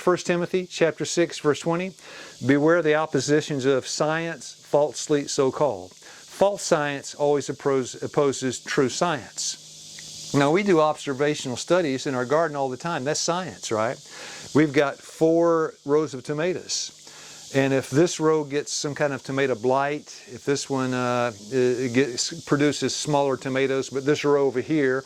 1 Timothy chapter 6, verse 20, beware the oppositions of science, falsely so called. False science always opposes true science. Now, we do observational studies in our garden all the time. That's science, right? We've got 4 rows of tomatoes. And if this row gets some kind of tomato blight, if this one produces smaller tomatoes, but this row over here,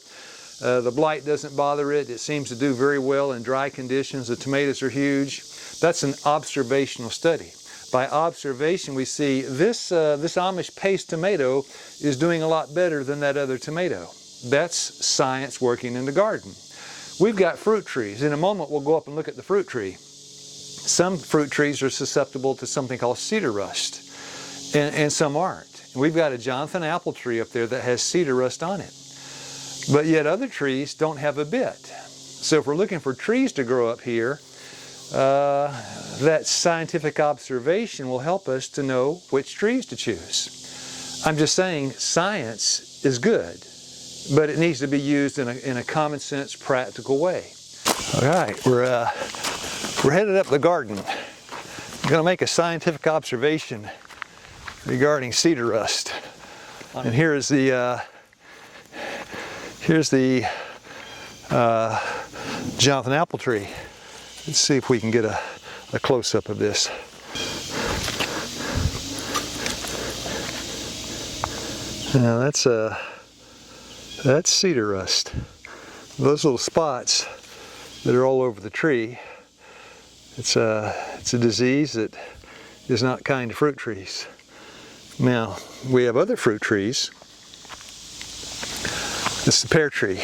the blight doesn't bother it. It seems to do very well in dry conditions. The tomatoes are huge. That's an observational study. By observation, we see this Amish paste tomato is doing a lot better than that other tomato. That's science working in the garden. We've got fruit trees. In a moment, we'll go up and look at the fruit tree. Some fruit trees are susceptible to something called cedar rust, and some aren't. And we've got a Jonathan apple tree up there that has cedar rust on it. But yet other trees don't have a bit. So if we're looking for trees to grow up here, that scientific observation will help us to know which trees to choose. I'm just saying science is good, but it needs to be used in a common sense, practical way. All right, we're headed up the garden. I'm going to make a scientific observation regarding cedar rust. And here's the Jonathan apple tree. Let's see if we can get a close-up of this. Now that's cedar rust. Those little spots that are all over the tree, it's a disease that is not kind to fruit trees. Now, we have other fruit trees. This is the pear tree.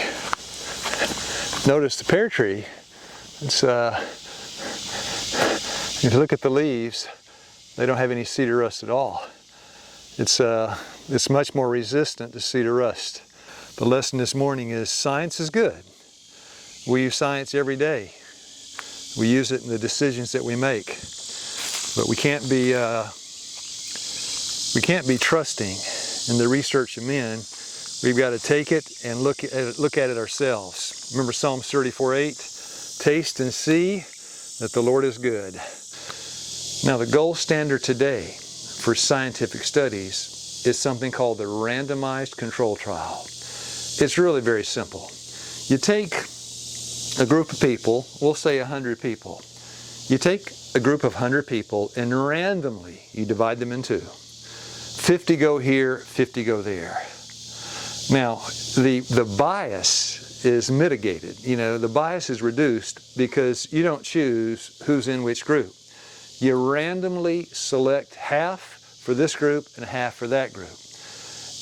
Notice the pear tree, if you look at the leaves, they don't have any cedar rust at all. It's much more resistant to cedar rust. The lesson this morning is science is good. We use science every day. We use it in the decisions that we make. But we can't be trusting in the research of men. We've got to take it and look at it ourselves. Remember Psalms 34:8, taste and see that the Lord is good. Now the gold standard today for scientific studies is something called the randomized control trial. It's really very simple. You take a group of people, we'll say 100 people. You take a group of 100 people and randomly you divide them in 2. 50 go here, 50 go there. Now, the bias is mitigated. You know, the bias is reduced because you don't choose who's in which group. You randomly select half for this group and half for that group.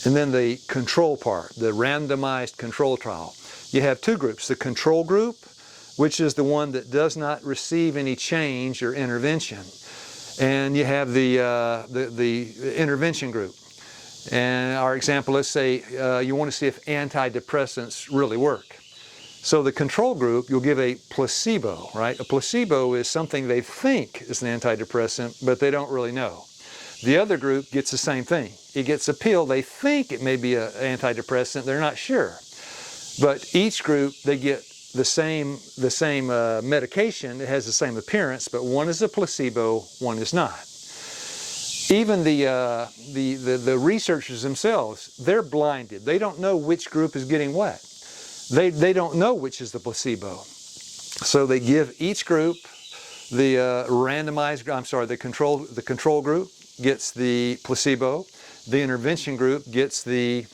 And then the control part, the randomized control trial. You have 2 groups, the control group, which is the one that does not receive any change or intervention. And you have the intervention group. And our example, let's say you want to see if antidepressants really work. So the control group, you'll give a placebo, right? A placebo is something they think is an antidepressant, but they don't really know. The other group gets the same thing. It gets a pill, they think it may be an antidepressant, they're not sure. But each group, they get the same medication, it has the same appearance, but one is a placebo, one is not. Even the researchers themselves, they're blinded. They don't know which group is getting what. They don't know which is the placebo. So they give each group the the control group gets the placebo. The intervention group gets the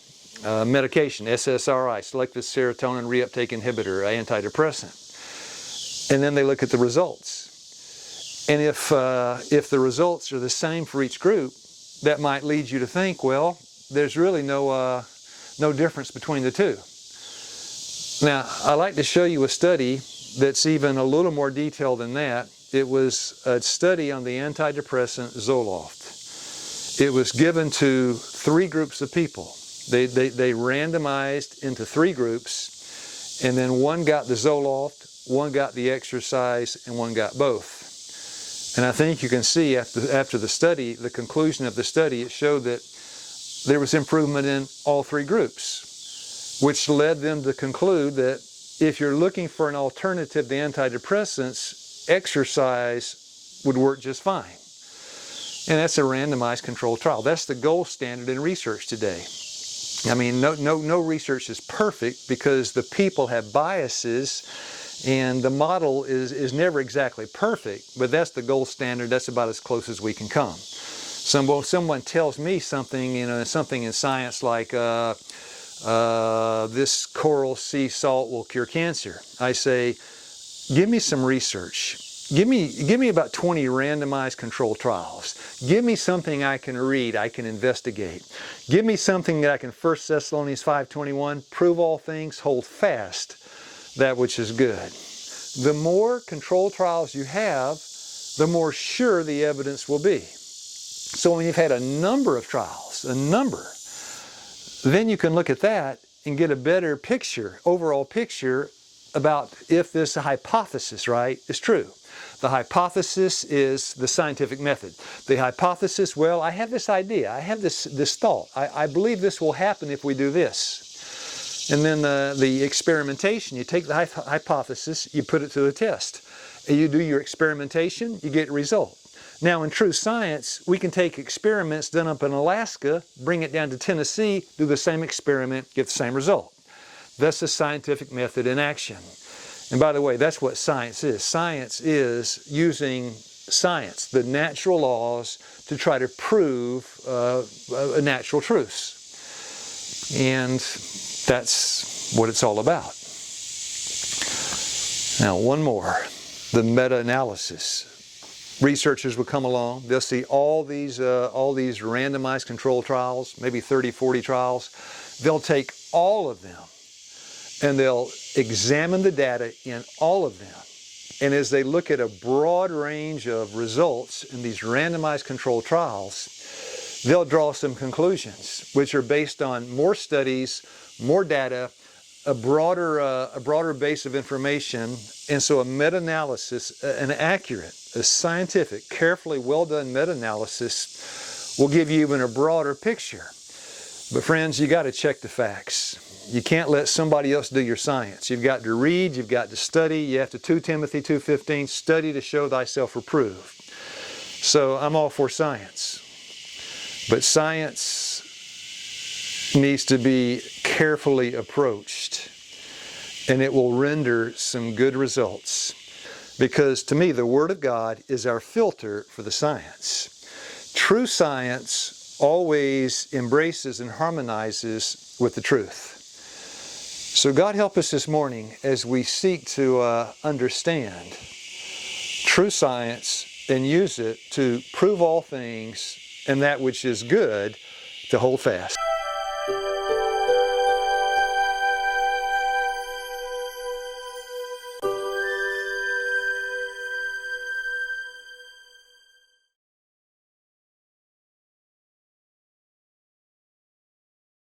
medication, SSRI, selective serotonin reuptake inhibitor, antidepressant. And then they look at the results. And if the results are the same for each group, that might lead you to think, well, there's really no difference between the 2. Now, I'd like to show you a study that's even a little more detailed than that. It was a study on the antidepressant Zoloft. It was given to 3 groups of people. They randomized into 3 groups, and then one got the Zoloft, one got the exercise, and one got both. And I think you can see after the study, the conclusion of the study, it showed that there was improvement in all 3 groups, which led them to conclude that if you're looking for an alternative to antidepressants, exercise would work just fine. And that's a randomized controlled trial. That's the gold standard in research today. I mean, no research is perfect because the people have biases and the model is never exactly perfect, but that's the gold standard. That's about as close as we can come. Someone tells me something, something in science like this coral sea salt will cure cancer. I say, give me some research. Give me about 20 randomized controlled trials. Give me something I can read, I can investigate. Give me something that I can, 1 Thessalonians 5:21, prove all things, hold fast that which is good. The more controlled trials you have, the more sure the evidence will be. So when you've had a number of trials, then you can look at that and get a better picture, overall picture, about if this hypothesis, right, is true. The hypothesis is the scientific method. The hypothesis, well, I have this idea, I have this thought, I believe this will happen if we do this. And then the experimentation, you take the hypothesis, you put it to the test. And you do your experimentation, you get a result. Now in true science, we can take experiments done up in Alaska, bring it down to Tennessee, do the same experiment, get the same result. That's the scientific method in action. And by the way, that's what science is. Science is using science, the natural laws, to try to prove natural truths. And that's what it's all about. Now, one more, the meta-analysis. Researchers will come along, they'll see all these randomized controlled trials, maybe 30, 40 trials. They'll take all of them and they'll examine the data in all of them. And as they look at a broad range of results in these randomized controlled trials, they'll draw some conclusions, which are based on more studies, more data, a broader base of information. And so a meta-analysis, an accurate, a scientific, carefully well done meta-analysis will give you even a broader picture. But friends, you got to check the facts. You can't let somebody else do your science. You've got to read, you've got to study. You have to, 2 Timothy 2:15, study to show thyself approved. So I'm all for science. But science needs to be carefully approached, and it will render some good results. Because to me, the Word of God is our filter for the science. True science always embraces and harmonizes with the truth. So God help us this morning as we seek to understand true science and use it to prove all things and that which is good to hold fast.